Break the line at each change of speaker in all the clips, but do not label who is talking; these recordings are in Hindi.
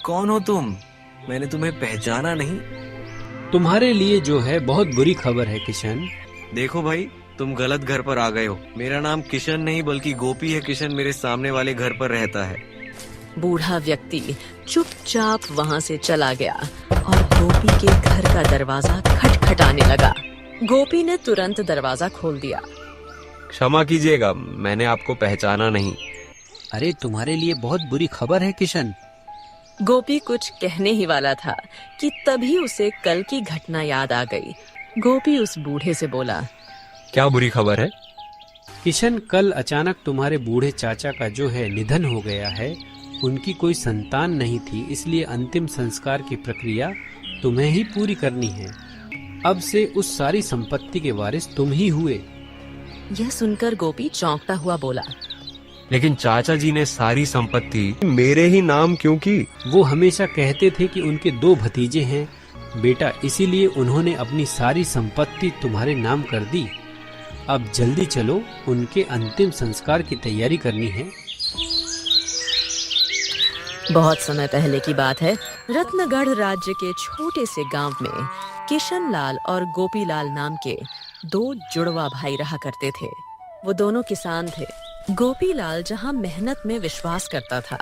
कौन हो तुम? मैंने तुम्हें पहचाना नहीं।
तुम्हारे लिए जो है बहुत बुरी खबर है किशन।
देखो भाई, तुम गलत घर पर आ गए हो। मेरा नाम किशन नहीं बल्कि गोपी है। किशन मेरे सामने वाले घर पर रहता है।
बूढ़ा व्यक्ति चुपचाप वहाँ से चला गया और गोपी के घर का दरवाजा खटखटाने लगा। गोपी ने तुरंत दरवाजा खोल दिया।
क्षमा कीजिएगा, मैंने आपको पहचाना नहीं।
अरे तुम्हारे लिए बहुत बुरी खबर है किशन।
गोपी कुछ कहने ही वाला था कि तभी उसे कल की घटना याद आ गई। गोपी उस बूढ़े से बोला,
क्या बुरी खबर है?
किशन, कल अचानक तुम्हारे बूढ़े चाचा का जो है निधन हो गया है। उनकी कोई संतान नहीं थी, इसलिए अंतिम संस्कार की प्रक्रिया तुम्हें ही पूरी करनी है। अब से उस सारी संपत्ति के वारिस तुम ही हुए।
यह सुनकर गोपी चौंकता हुआ बोला,
लेकिन चाचा जी ने सारी संपत्ति मेरे ही नाम क्यों की?
वो हमेशा कहते थे कि उनके 2 भतीजे हैं बेटा, इसीलिए उन्होंने अपनी सारी संपत्ति तुम्हारे नाम कर दी। अब जल्दी चलो, उनके अंतिम संस्कार की तैयारी करनी है।
बहुत समय पहले की बात है। रत्नगढ़ राज्य के छोटे से गांव में किशन लाल और गोपी लाल नाम के 2 जुड़वा भाई रहा करते थे। वो दोनों किसान थे। गोपी लाल जहां मेहनत में विश्वास करता था,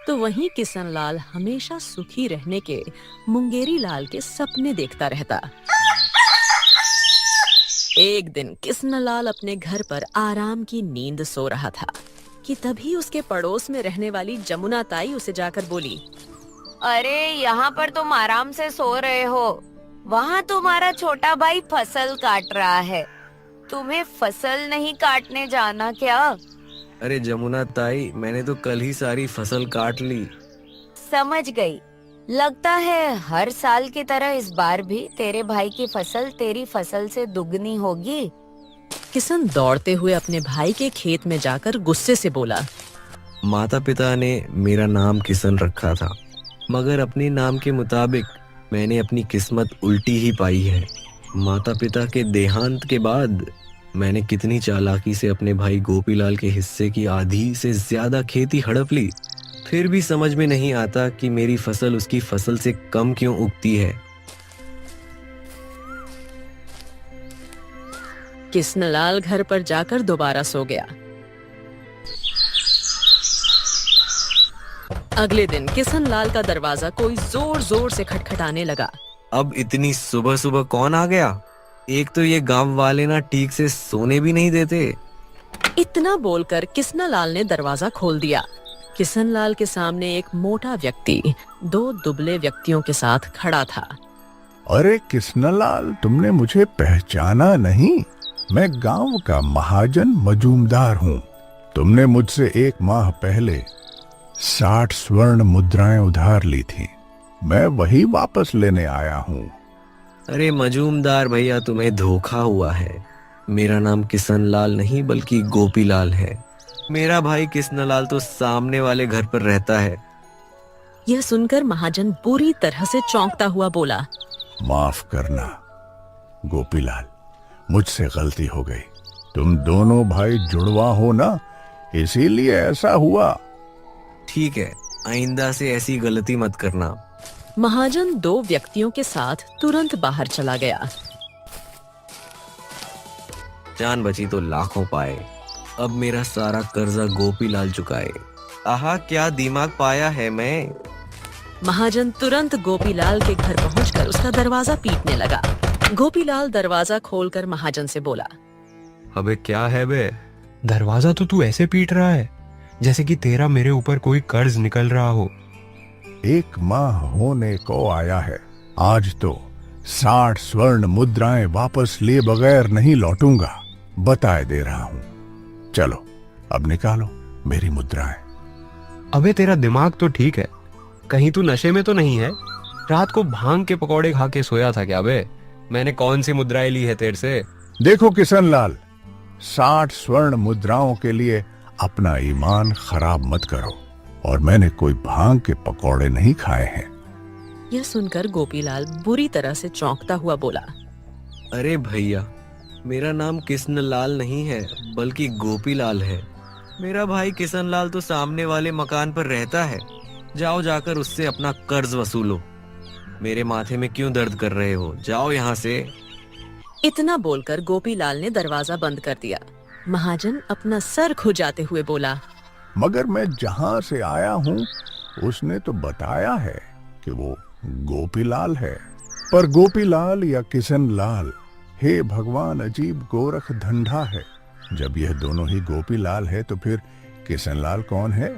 तो वहीं किशन लाल हमेशा सुखी रहने के मुंगेरी लाल के सपने देखता रहता। एक दिन किशन लाल अपने घर पर आराम की नींद सो रहा था कि तभी उसके पड़ोस में रहने वाली जमुना ताई उसे जाकर बोली,
अरे यहाँ पर तुम आराम से सो रहे हो, वहाँ तुम्हारा छोटा भाई फसल काट रहा है। तुम्हें फसल नहीं काटने जाना क्या?
अरे जमुना ताई, मैंने तो कल ही सारी फसल काट ली।
समझ गई। लगता है हर साल की तरह इस बार भी तेरे भाई की फसल तेरी फसल से दुगनी होगी।
किशन दौड़ते हुए अपने भाई के खेत में जाकर गुस्से से बोला,
माता पिता ने मेरा नाम किशन रखा था, मगर अपने नाम के मुताबिक मैंने अपनी किस्मत उल्टी ही पाई है। माता पिता के देहांत के बाद मैंने कितनी चालाकी से अपने भाई गोपीलाल के हिस्से की आधी से ज्यादा खेती हड़प ली। फिर भी समझ में नहीं आता कि मेरी फसल उसकी फसल से कम क्यों उगती है।
किशन लाल घर पर जाकर दोबारा सो गया। अगले दिन किशन लाल का दरवाजा कोई जोर जोर से खटखटाने लगा।
अब इतनी सुबह सुबह कौन आ गया? एक तो ये गांव वाले ना ठीक से सोने भी नहीं देते।
इतना बोलकर किशन लाल ने दरवाजा खोल दिया। किशन लाल के सामने एक मोटा व्यक्ति 2 दुबले व्यक्तियों के साथ खड़ा था।
अरे कृष्णलाल, तुमने मुझे पहचाना नहीं? मैं गांव का महाजन मजूमदार हूँ। तुमने मुझसे 1 माह पहले 60 स्वर्ण मुद्राएं उधार ली थी। मैं वही वापस लेने आया हूँ।
अरे मजूमदार भैया, तुम्हें धोखा हुआ है। मेरा नाम किशन लाल नहीं बल्कि गोपीलाल है। मेरा भाई किशन लाल तो सामने वाले घर पर रहता है।
यह सुनकर महाजन बुरी तरह से चौंकता हुआ बोला,
माफ करना गोपीलाल, मुझसे गलती हो गई। तुम दोनों भाई जुड़वा हो ना, इसीलिए ऐसा हुआ।
ठीक है, आइंदा से ऐसी गलती मत करना।
महाजन 2 व्यक्तियों के साथ तुरंत बाहर चला गया।
जान बची तो लाखों पाए। अब मेरा सारा कर्जा गोपीलाल चुकाए। आहा, क्या दिमाग पाया है मैं।
महाजन तुरंत गोपीलाल के घर पहुंचकर उसका दरवाजा पीटने लगा। गोपीलाल दरवाजा खोलकर महाजन से बोला,
अबे क्या है बे, दरवाजा तो तू ऐसे पीट रहा है जैसे कि तेरा मेरे ऊपर कोई कर्ज निकल रहा हो।
1 माह होने को आया है। आज तो 60 स्वर्ण मुद्राएं वापस लिए बगैर नहीं लौटूंगा। बताए दे रहा हूँ। चलो अब निकालो मेरी मुद्राएं।
अबे तेरा दिमाग तो ठीक है, कहीं तू नशे में तो नहीं है? रात को भांग के पकौड़े खा के सोया था क्या बे? मैंने कौन सी मुद्राएं ली है तेरे से?
देखो किशन लाल, 60 स्वर्ण मुद्राओं के लिए अपना ईमान खराब मत करो। और मैंने कोई भांग के पकौड़े नहीं खाए हैं।
यह सुनकर गोपीलाल बुरी तरह से चौंकता हुआ बोला,
अरे भैया, मेरा नाम किशन लाल नहीं है बल्कि गोपीलाल है। मेरा भाई किशन लाल तो सामने वाले मकान पर रहता है। जाओ जाकर उससे अपना कर्ज वसूलो। मेरे माथे में क्यों दर्द कर रहे हो, जाओ यहाँ से।
इतना बोलकर गोपीलाल ने दरवाजा बंद कर दिया। महाजन अपना सर खुजाते हुए बोला,
मगर मैं जहां से आया हूँ उसने तो बताया है कि वो गोपीलाल है। पर गोपीलाल या किशनलाल, हे भगवान, अजीब गोरख धंधा है। जब यह दोनों ही गोपीलाल है तो फिर किशनलाल कौन है?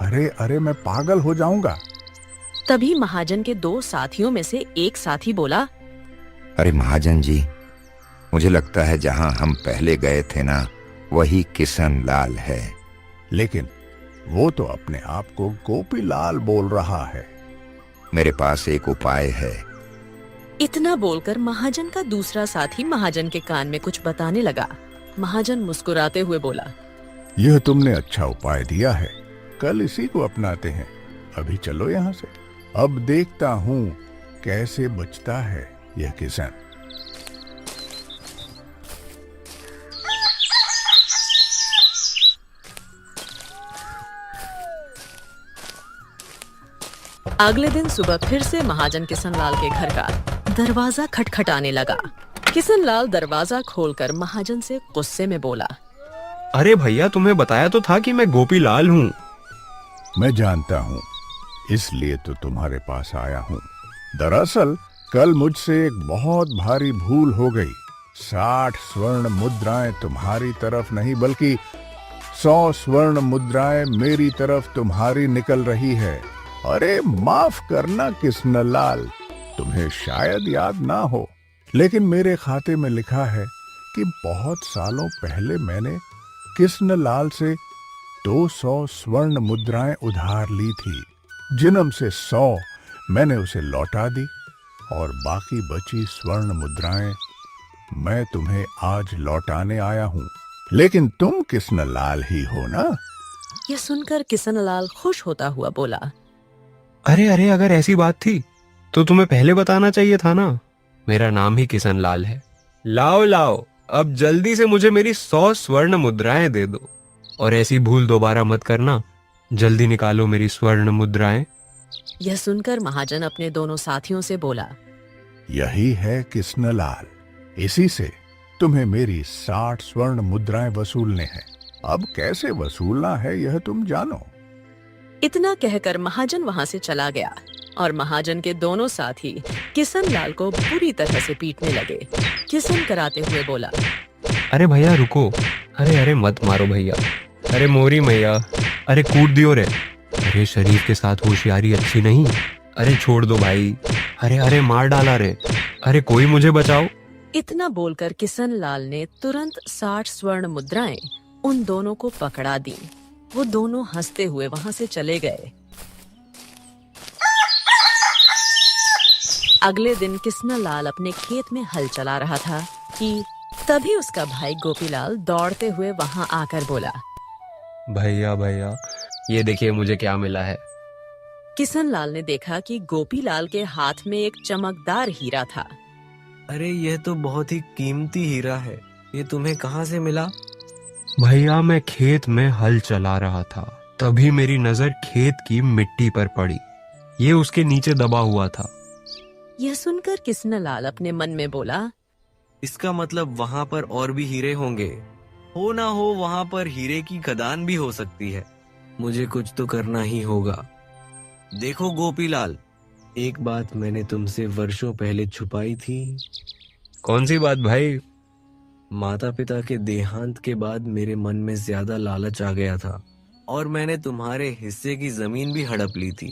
अरे अरे, मैं पागल हो जाऊंगा।
तभी महाजन के दो साथियों में से एक साथी बोला,
अरे महाजन जी, मुझे लगता है जहां हम पहले गए थे ना, वही किशनलाल है।
लेकिन वो तो अपने आप को गोपीलाल बोल रहा है।
मेरे पास एक उपाय है।
इतना बोलकर महाजन का दूसरा साथी महाजन के कान में कुछ बताने लगा। महाजन मुस्कुराते हुए बोला,
यह तुमने अच्छा उपाय दिया है, कल इसी को अपनाते हैं। अभी चलो यहाँ से, अब देखता हूँ कैसे बचता है यह किशन।
अगले दिन सुबह फिर से महाजन किशनलाल के घर का दरवाजा खटखटाने लगा। किशनलाल दरवाजा खोलकर महाजन से गुस्से में बोला,
अरे भैया, तुम्हें बताया तो था कि मैं गोपीलाल हूँ।
मैं जानता हूँ, इसलिए तो तुम्हारे पास आया हूँ। दरअसल कल मुझसे एक बहुत भारी भूल हो गई। 60 स्वर्ण मुद्राएं तुम्हारी तरफ नहीं बल्कि 100 स्वर्ण मुद्राएं मेरी तरफ तुम्हारी निकल रही है। अरे माफ करना किशनलाल, तुम्हें शायद याद ना हो, लेकिन मेरे खाते में लिखा है कि बहुत सालों पहले मैंने किशनलाल से 200 स्वर्ण मुद्राएं उधार ली थी, जिनम से 100 मैंने उसे लौटा दी और बाकी बची स्वर्ण मुद्राएं मैं तुम्हें आज लौटाने आया हूँ। लेकिन तुम किशनलाल ही हो ना?
यह सुनकर किशनलाल खुश होता हुआ बोला,
अरे अरे, अगर ऐसी बात थी तो तुम्हें पहले बताना चाहिए था ना। मेरा नाम ही किशनलाल है। लाओ लाओ, अब जल्दी से मुझे मेरी 100 स्वर्ण मुद्राएं दे दो, और ऐसी भूल दोबारा मत करना। जल्दी निकालो मेरी स्वर्ण मुद्राएं।
यह सुनकर महाजन अपने दोनों साथियों से बोला,
यही है किशनलाल, इसी से तुम्हें मेरी 60 स्वर्ण मुद्राएं वसूलने हैं। अब कैसे वसूलना है यह तुम जानो।
इतना कहकर महाजन वहां से चला गया और महाजन के दोनों साथी किशनलाल को बुरी तरह से पीटने लगे। किशन कराते हुए बोला,
अरे भैया रुको, अरे अरे मत मारो भैया, अरे मोरी मैया, अरे कूट दियो रे, अरे शरीर के साथ होशियारी अच्छी नहीं, अरे छोड़ दो भाई, अरे अरे मार डाला रे, अरे कोई मुझे बचाओ।
इतना बोलकर किशनलाल ने तुरंत 60 स्वर्ण मुद्राएं उन दोनों को पकड़ा दी। वो दोनों हंसते हुए वहां से चले गए। अगले दिन किशनलाल अपने खेत में हल चला रहा था कि तभी उसका भाई गोपीलाल दौड़ते हुए वहां आकर बोला,
भैया भैया, ये देखिए मुझे क्या मिला है।
किशनलाल ने देखा कि गोपीलाल के हाथ में एक चमकदार हीरा था।
अरे यह तो बहुत ही कीमती हीरा है, ये तुम्हें कहाँ से मिला?
भैया मैं खेत में हल चला रहा था, तभी मेरी नजर खेत की मिट्टी पर पड़ी, ये उसके नीचे दबा हुआ था।
यह सुनकर किशनलाल अपने मन में बोला,
इसका मतलब वहाँ पर और भी हीरे होंगे, हो ना हो वहाँ पर हीरे की खदान भी हो सकती है। मुझे कुछ तो करना ही होगा। देखो गोपीलाल, एक बात मैंने तुमसे वर्षों पहले छुपाई थी।
कौन सी बात भाई?
माता पिता के देहांत के बाद मेरे मन में ज्यादा लालच आ गया था और मैंने तुम्हारे हिस्से की जमीन भी हड़प ली थी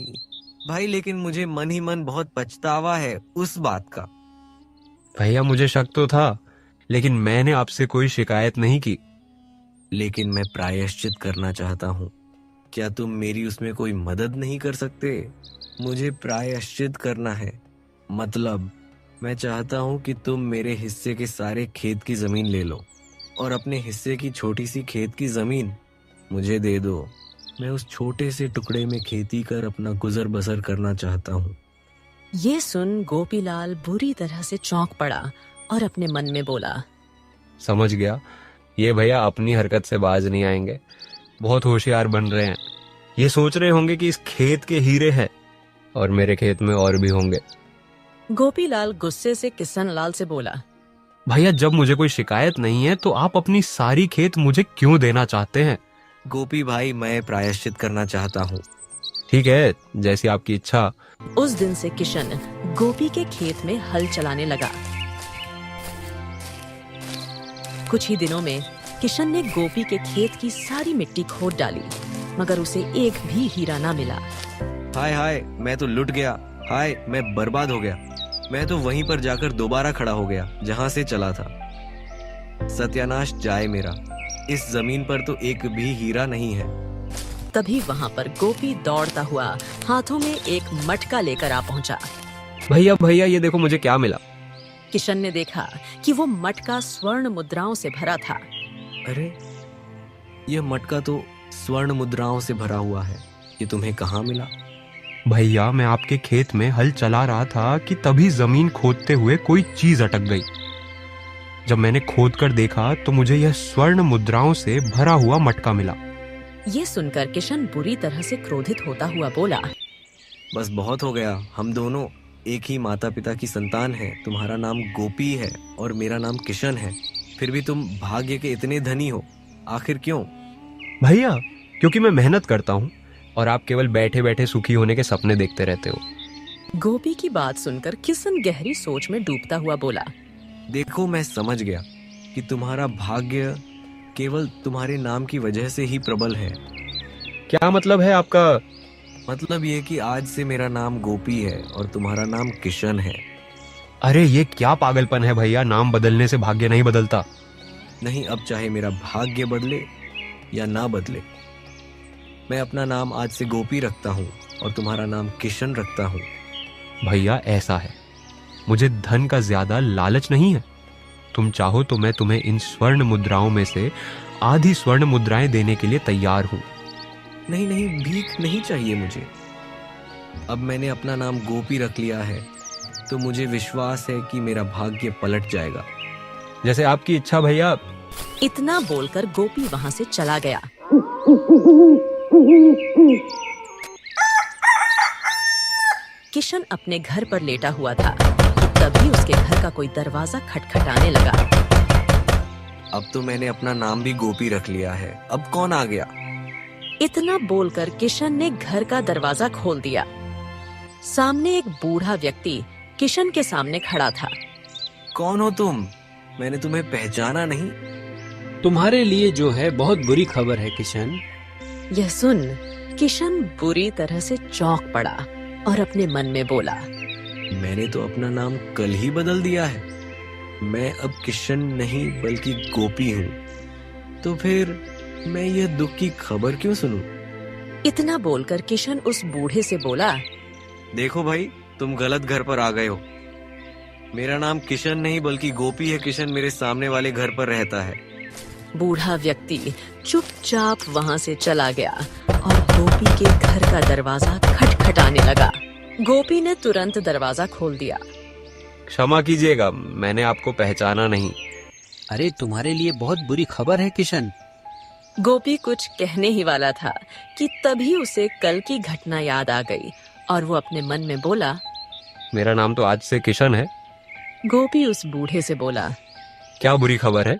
भाई, लेकिन मुझे मन ही मन बहुत पछतावा है उस बात का।
भैया मुझे शक तो था, लेकिन मैंने आपसे कोई शिकायत नहीं की।
लेकिन मैं प्रायश्चित करना चाहता हूँ, क्या तुम मेरी उसमें कोई मदद नहीं कर सकते? मुझे प्रायश्चित करना है, मतलब मैं चाहता हूँ कि तुम मेरे हिस्से के सारे खेत की जमीन ले लो और अपने हिस्से की छोटी सी खेत की जमीन मुझे दे दो। मैं उस छोटे से टुकड़े में खेती कर अपना गुजर बसर करना चाहता हूँ।
ये सुन गोपीलाल बुरी तरह से चौंक पड़ा और अपने मन में बोला,
समझ गया, ये भैया अपनी हरकत से बाज नहीं आएंगे, बहुत होशियार बन रहे हैं। ये सोच रहे होंगे कि इस खेत के हीरे हैं और मेरे खेत में और भी होंगे।
गोपीलाल गुस्से से किशन लाल से बोला,
भैया जब मुझे कोई शिकायत नहीं है तो आप अपनी सारी खेत मुझे क्यों देना चाहते हैं?
गोपी भाई, मैं प्रायश्चित करना चाहता हूँ।
ठीक है, जैसी आपकी इच्छा।
उस दिन से किशन गोपी के खेत में हल चलाने लगा। कुछ ही दिनों में किशन ने गोपी के खेत की सारी मिट्टी खोद डाली, मगर उसे एक भी हीरा ना मिला।
हाय हाय, मैं तो लुट गया। हाय, मैं बर्बाद हो गया। मैं तो वहीं पर जाकर दोबारा खड़ा हो गया जहां से चला था। सत्यानाश जाए मेरा। इस जमीन पर तो एक भी हीरा नहीं है।
तभी वहाँ पर गोपी दौड़ता हुआ हाथों में एक मटका लेकर आ पहुँचा।
भैया भैया ये देखो मुझे क्या मिला।
किशन ने देखा कि वो मटका स्वर्ण मुद्राओं से भरा था।
अरे, यह मटका तो स्वर्ण मुद्राओं से भरा हुआ है। ये तुम्हें कहाँ मिला?
भैया मैं आपके खेत में हल चला रहा था कि तभी जमीन खोदते हुए कोई चीज अटक गई। जब मैंने खोद कर देखा तो मुझे यह स्वर्ण मुद्राओं से भरा हुआ मटका मिला।
ये सुनकर किशन बुरी तरह से क्रोधित होता हुआ बोला,
बस बहुत हो गया। हम दोनों एक ही माता पिता की संतान हैं। तुम्हारा नाम गोपी है और मेरा नाम किशन है, फिर भी तुम भाग्य के इतने धनी हो। आखिर क्यों?
भैया क्योंकि मैं मेहनत करता हूँ और आप केवल बैठे बैठे सुखी होने के सपने देखते रहते हो।
गोपी की बात सुनकर किशन गहरी सोच में डूबता हुआ बोला,
देखो, मैं समझ गया कि तुम्हारा भाग्य केवल तुम्हारे नाम की वजह से ही प्रबल है।
क्या मतलब है आपका?
मतलब ये कि आज से मेरा नाम गोपी है और तुम्हारा नाम किशन है।
अरे ये क्या पागलपन है भैया, नाम बदलने से भाग्य नहीं बदलता।
नहीं, अब चाहे मेरा भाग्य बदले या ना बदले, मैं अपना नाम आज से गोपी रखता हूँ और तुम्हारा नाम किशन रखता हूँ।
भैया ऐसा है, मुझे धन का ज्यादा लालच नहीं है। तुम चाहो तो मैं तुम्हें इन स्वर्ण मुद्राओं में से आधी स्वर्ण मुद्राएं देने के लिए तैयार हूँ।
नहीं नहीं, भीख नहीं चाहिए मुझे। अब मैंने अपना नाम गोपी रख लिया है तो मुझे विश्वास है कि मेरा भाग्य पलट जाएगा।
जैसे आपकी इच्छा भैया।
इतना बोलकर गोपी वहाँ से चला गया। किशन अपने घर पर लेटा हुआ था, तभी उसके घर का कोई दरवाजा खटखटाने लगा।
अब तो मैंने अपना नाम भी गोपी रख लिया है, अब कौन आ गया?
इतना बोलकर किशन ने घर का दरवाजा खोल दिया। सामने एक बूढ़ा व्यक्ति किशन के सामने खड़ा था।
कौन हो तुम? मैंने तुम्हें पहचाना नहीं।
तुम्हारे लिए जो है बहुत बुरी खबर है किशन।
यह सुन किशन बुरी तरह से चौंक पड़ा और अपने मन में बोला,
मैंने तो अपना नाम कल ही बदल दिया है। मैं अब किशन नहीं बल्कि गोपी हूँ। तो फिर मैं यह दुख की खबर क्यों सुनूं?
इतना बोलकर किशन उस बूढ़े से बोला,
देखो भाई, तुम गलत घर पर आ गए हो। मेरा नाम किशन नहीं बल्कि गोपी है। किशन मेरे सामने वाले घर पर रहता है।
बूढ़ा व्यक्ति चुपचाप वहाँ से चला गया और गोपी के घर का दरवाजा खटखटाने लगा। गोपी ने तुरंत दरवाजा खोल दिया।
क्षमा कीजिएगा, मैंने आपको पहचाना नहीं।
अरे तुम्हारे लिए बहुत बुरी खबर है किशन।
गोपी कुछ कहने ही वाला था कि तभी उसे कल की घटना याद आ गई और वो अपने मन में बोला,
मेरा नाम तो आज से किशन है।
गोपी उस बूढ़े से बोला,
क्या बुरी खबर है?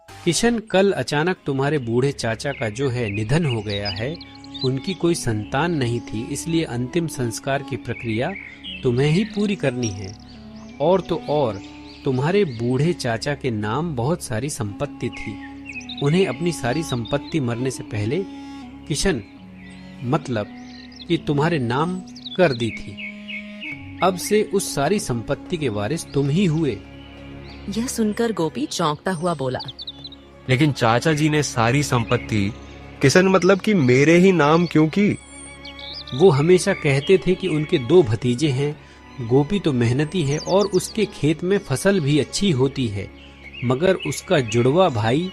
किशन, कल अचानक तुम्हारे बूढ़े चाचा का जो है निधन हो गया है। उनकी कोई संतान नहीं थी, इसलिए अंतिम संस्कार की प्रक्रिया तुम्हें ही पूरी करनी है। और तो और तुम्हारे बूढ़े चाचा के नाम बहुत सारी संपत्ति थी। उन्हें अपनी सारी संपत्ति मरने से पहले किशन मतलब कि तुम्हारे नाम कर दी थी। अब से उस सारी संपत्ति के वारिस तुम ही हुए।
यह सुनकर गोपी चौंकता हुआ बोला,
लेकिन चाचा जी ने सारी संपत्ति किशन मतलब कि मेरे ही नाम क्यों की?
वो हमेशा कहते थे कि उनके 2 भतीजे हैं। गोपी तो मेहनती है और उसके खेत में फसल भी अच्छी होती है, मगर उसका जुड़वा भाई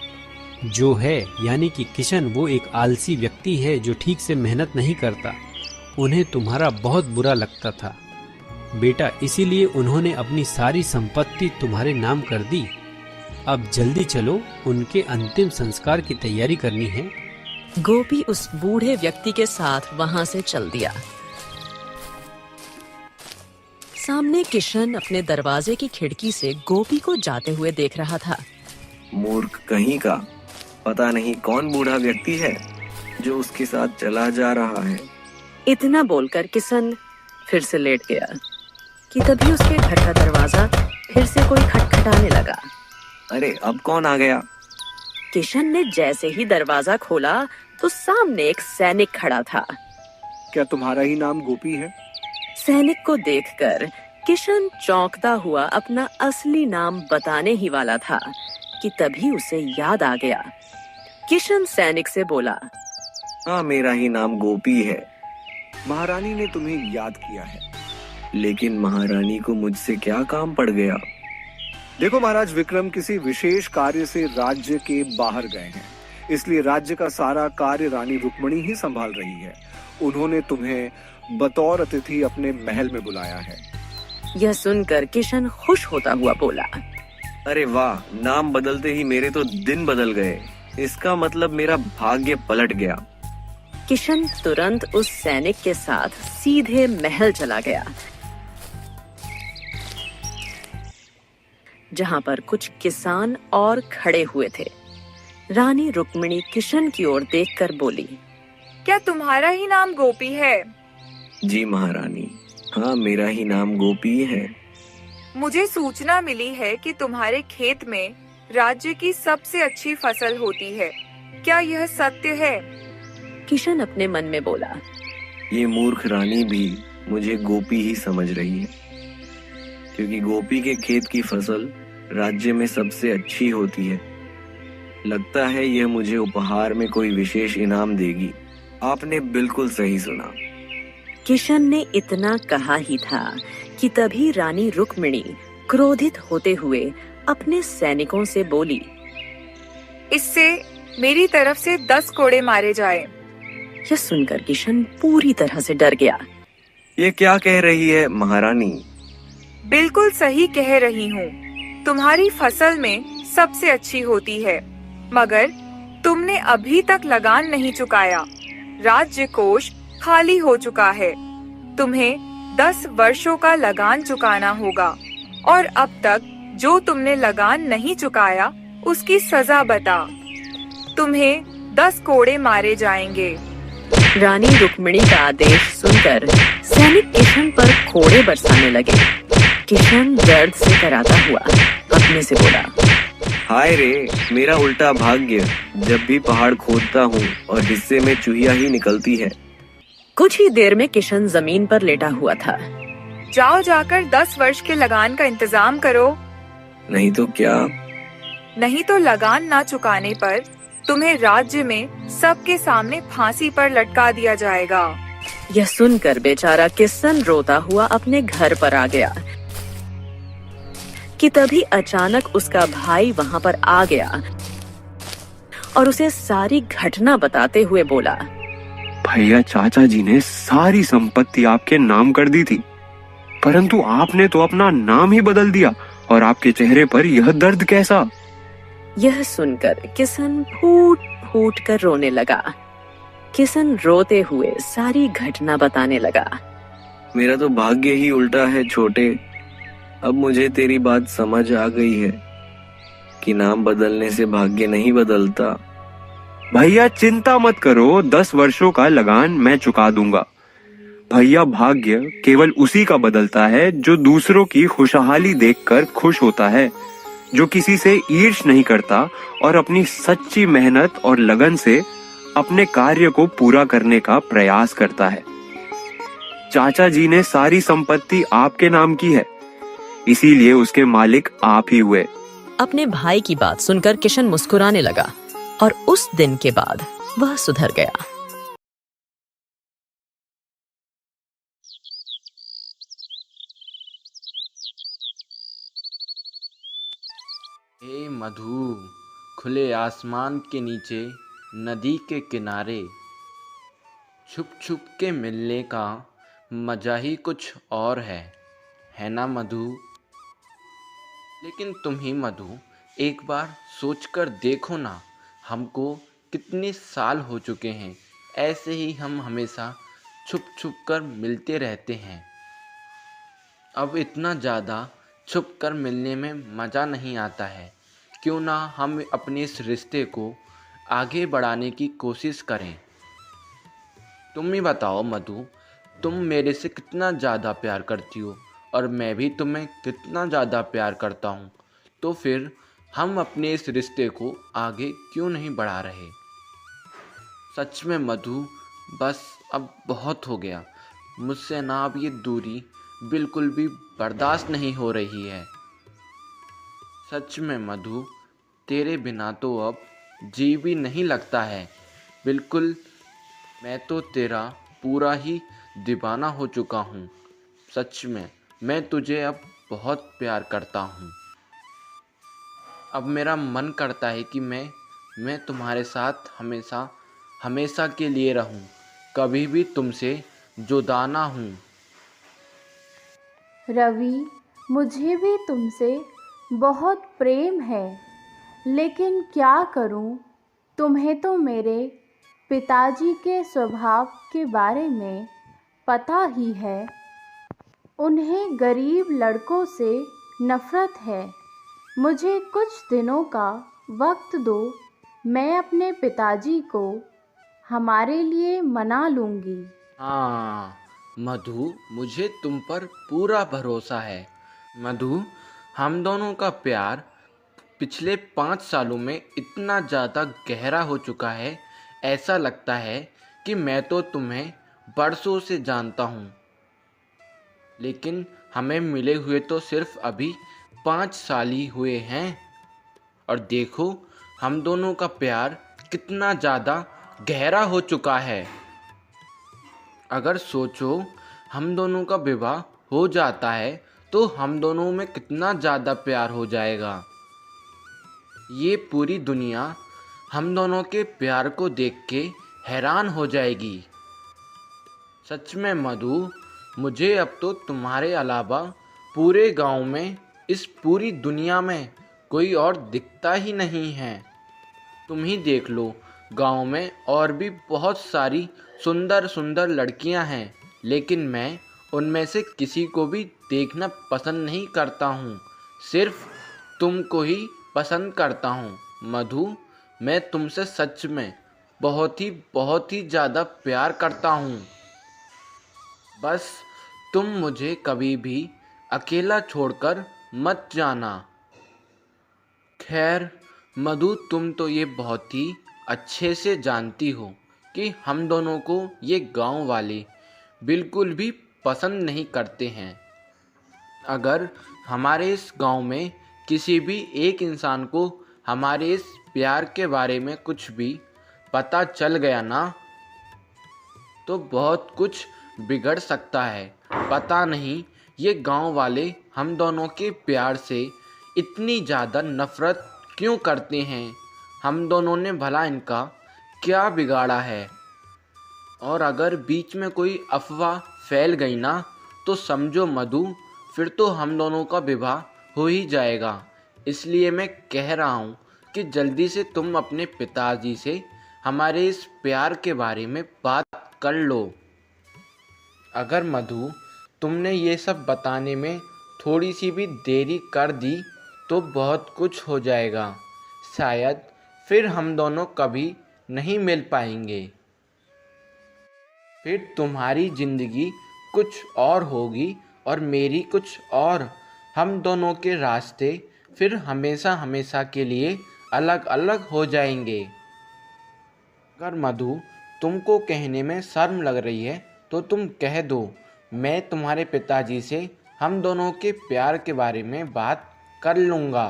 जो है यानी कि किशन, वो एक आलसी व्यक्ति है जो ठीक से मेहनत नहीं करता। उन्हें तुम्हारा बहुत बुरा लगता था बेटा, इसीलिए उन्होंने अपनी सारी संपत्ति तुम्हारे नाम कर दी। अब जल्दी चलो, उनके अंतिम संस्कार की तैयारी करनी है।
गोपी उस बूढ़े व्यक्ति के साथ वहां से चल दिया। सामने किशन अपने दरवाजे की खिड़की से गोपी को जाते हुए देख रहा था।
मूर्ख कहीं का, पता नहीं कौन बूढ़ा व्यक्ति है जो उसके साथ चला जा रहा है।
इतना बोलकर किशन फिर से लेट गया कि तभी उसके घर का दरवाजा फिर से कोई खटखटाने लगा।
अरे अब कौन आ गया?
किशन ने जैसे ही दरवाजा खोला तो सामने एक सैनिक खड़ा था।
क्या तुम्हारा ही नाम गोपी है?
सैनिक को देखकर किशन चौंकता हुआ अपना असली नाम बताने ही वाला था कि तभी उसे याद आ गया। किशन सैनिक से बोला,
हाँ, मेरा ही नाम गोपी है।
महारानी ने तुम्हें याद किया है।
लेकिन महारानी को मुझसे क्या काम पड़ गया?
देखो महाराज विक्रम किसी विशेष कार्य से राज्य के बाहर गए हैं, इसलिए राज्य का सारा कार्य रानी रुक्मणी ही संभाल रही है। उन्होंने तुम्हें बतौर अतिथि अपने महल में बुलाया है।
यह सुनकर किशन खुश होता हुआ बोला,
अरे वाह, नाम बदलते ही मेरे तो दिन बदल गए। इसका मतलब मेरा भाग्य पलट गया।
किशन तुरंत उस सैनिक के साथ सीधे महल चला गया, जहां पर कुछ किसान और खड़े हुए थे। रानी रुक्मिणी किशन की ओर देखकर बोली,
क्या तुम्हारा ही नाम गोपी है?
जी महारानी, हाँ, मेरा ही नाम गोपी है।
मुझे सूचना मिली है कि तुम्हारे खेत में राज्य की सबसे अच्छी फसल होती है। क्या यह सत्य है?
किशन अपने मन में बोला,
ये मूर्ख रानी भी मुझे गोपी ही समझ रही है, क्योंकि गोपी के खेत की फसल राज्य में सबसे अच्छी होती है। लगता है यह मुझे उपहार में कोई विशेष इनाम देगी। आपने बिल्कुल सही सुना।
किशन ने इतना कहा ही था कि तभी रानी रुक्मिणी क्रोधित होते हुए अपने सैनिकों से बोली,
इससे मेरी तरफ से 10 कोड़े मारे जाए।
यह सुनकर किशन पूरी तरह से डर गया।
ये क्या कह रही है महारानी?
बिल्कुल सही कह रही हूँ। तुम्हारी फसल में सबसे अच्छी होती है, मगर तुमने अभी तक लगान नहीं चुकाया। राज्य कोष खाली हो चुका है। तुम्हें 10 वर्षों का लगान चुकाना होगा, और अब तक जो तुमने लगान नहीं चुकाया उसकी सजा बता। तुम्हें 10 कोड़े मारे जाएंगे।
रानी रुक्मिणी का आदेश सुनकर सैनिक किशन पर कोड़े बरसाने लगे। किशन दर्द से कराता हुआ अपने से बोला,
हाय रे, मेरा उल्टा भाग्य। जब भी पहाड़ खोदता हूँ और हिस्से में चूहिया ही निकलती है।
कुछ ही देर में किशन जमीन पर लेटा हुआ था।
जाओ जाकर 10 वर्ष के लगान का इंतजाम करो।
नहीं तो क्या?
नहीं तो लगान ना चुकाने पर तुम्हें राज्य में सबके सामने फांसी पर लटका दिया जाएगा।
यह सुनकर बेचारा किशन रोता हुआ अपने घर पर आ गया कि तभी अचानक उसका भाई वहां पर आ गया और उसे सारी घटना बताते हुए बोला,
भैया, चाचा जी ने सारी संपत्ति आपके नाम कर दी थी, परंतु आपने तो अपना नाम ही बदल दिया, और आपके चेहरे पर यह दर्द कैसा?
यह सुनकर किशन फूट फूट कर रोने लगा। किशन रोते हुए सारी घटना बताने लगा।
मेरा तो भाग्य ही उल्टा है छोटे। अब मुझे तेरी बात समझ आ गई है कि नाम बदलने से भाग्य नहीं बदलता।
भैया चिंता मत करो, 10 वर्षों का लगान मैं चुका दूंगा। भैया, भाग्य केवल उसी का बदलता है जो दूसरों की खुशहाली देखकर खुश होता है, जो किसी से ईर्ष्या नहीं करता और अपनी सच्ची मेहनत और लगन से अपने कार्य को पूरा करने का प्रयास करता है। चाचा जी ने सारी संपत्ति आपके नाम की है, इसीलिए उसके मालिक आप ही हुए।
अपने भाई की बात सुनकर किशन मुस्कुराने लगा और उस दिन के बाद वह सुधर गया।
हे मधु, खुले आसमान के नीचे नदी के किनारे छुप छुप के मिलने का मजा ही कुछ और है ना मधु? लेकिन तुम ही मधु, एक बार सोचकर देखो ना, हमको कितने साल हो चुके हैं, ऐसे ही हम हमेशा छुप छुप कर मिलते रहते हैं। अब इतना ज़्यादा छुप कर मिलने में मज़ा नहीं आता है। क्यों ना हम अपने इस रिश्ते को आगे बढ़ाने की कोशिश करें। तुम ही बताओ मधु, तुम मेरे से कितना ज़्यादा प्यार करती हो और मैं भी तुम्हें कितना ज़्यादा प्यार करता हूँ। तो फिर हम अपने इस रिश्ते को आगे क्यों नहीं बढ़ा रहे। सच में मधु, बस अब बहुत हो गया। मुझसे ना अब ये दूरी बिल्कुल भी बर्दाश्त नहीं हो रही है। सच में मधु, तेरे बिना तो अब जी भी नहीं लगता है। बिल्कुल, मैं तो तेरा पूरा ही दीवाना हो चुका हूँ। सच में मैं तुझे अब बहुत प्यार करता हूँ। अब मेरा मन करता है कि मैं तुम्हारे साथ हमेशा हमेशा के लिए रहूं, कभी भी तुमसे जुदा ना हूं।
रवि, मुझे भी तुमसे बहुत प्रेम है, लेकिन क्या करूं? तुम्हें तो मेरे पिताजी के स्वभाव के बारे में पता ही है। उन्हें गरीब लड़कों से नफ़रत है। मुझे कुछ दिनों का वक्त दो, मैं अपने पिताजी को हमारे लिए मना लूँगी।
हाँ मधु, मुझे तुम पर पूरा भरोसा है। मधु, हम दोनों का प्यार पिछले 5 सालों में इतना ज़्यादा गहरा हो चुका है, ऐसा लगता है कि मैं तो तुम्हें बरसों से जानता हूँ। लेकिन हमें मिले हुए तो सिर्फ अभी 5 साल ही हुए हैं, और देखो हम दोनों का प्यार कितना ज़्यादा गहरा हो चुका है। अगर सोचो, हम दोनों का विवाह हो जाता है तो हम दोनों में कितना ज़्यादा प्यार हो जाएगा। ये पूरी दुनिया हम दोनों के प्यार को देख के हैरान हो जाएगी। सच में मधु, मुझे अब तो तुम्हारे अलावा पूरे गांव में, इस पूरी दुनिया में कोई और दिखता ही नहीं है। तुम ही देख लो, गांव में और भी बहुत सारी सुंदर सुंदर लड़कियां हैं, लेकिन मैं उनमें से किसी को भी देखना पसंद नहीं करता हूँ। सिर्फ तुमको ही पसंद करता हूँ। मधु, मैं तुमसे सच में बहुत ही ज़्यादा प्यार करता हूँ। बस तुम मुझे कभी भी अकेला छोड़कर मत जाना। खैर मधु, तुम तो ये बहुत ही अच्छे से जानती हो कि हम दोनों को ये गांव वाले बिल्कुल भी पसंद नहीं करते हैं। अगर हमारे इस गांव में किसी भी एक इंसान को हमारे इस प्यार के बारे में कुछ भी पता चल गया ना, तो बहुत कुछ बिगड़ सकता है। पता नहीं ये गांव वाले हम दोनों के प्यार से इतनी ज़्यादा नफ़रत क्यों करते हैं। हम दोनों ने भला इनका क्या बिगाड़ा है। और अगर बीच में कोई अफवाह फैल गई ना, तो समझो मधु, फिर तो हम दोनों का विवाह हो ही जाएगा। इसलिए मैं कह रहा हूँ कि जल्दी से तुम अपने पिताजी से हमारे इस प्यार के बारे में बात कर लो। अगर मधु, तुमने ये सब बताने में थोड़ी सी भी देरी कर दी तो बहुत कुछ हो जाएगा। शायद फिर हम दोनों कभी नहीं मिल पाएंगे। फिर तुम्हारी ज़िंदगी कुछ और होगी और मेरी कुछ और। हम दोनों के रास्ते फिर हमेशा हमेशा के लिए अलग अलग हो जाएंगे। अगर मधु, तुमको कहने में शर्म लग रही है तो तुम कह दो। मैं तुम्हारे पिताजी से हम दोनों के प्यार के बारे में बात कर लूँगा,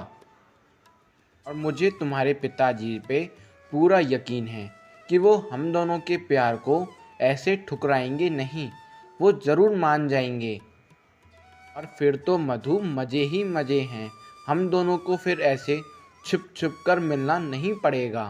और मुझे तुम्हारे पिताजी पे पूरा यकीन है कि वो हम दोनों के प्यार को ऐसे ठुकराएंगे नहीं। वो ज़रूर मान जाएंगे। और फिर तो मधु, मज़े ही मज़े हैं। हम दोनों को फिर ऐसे छुप छुप कर मिलना नहीं पड़ेगा।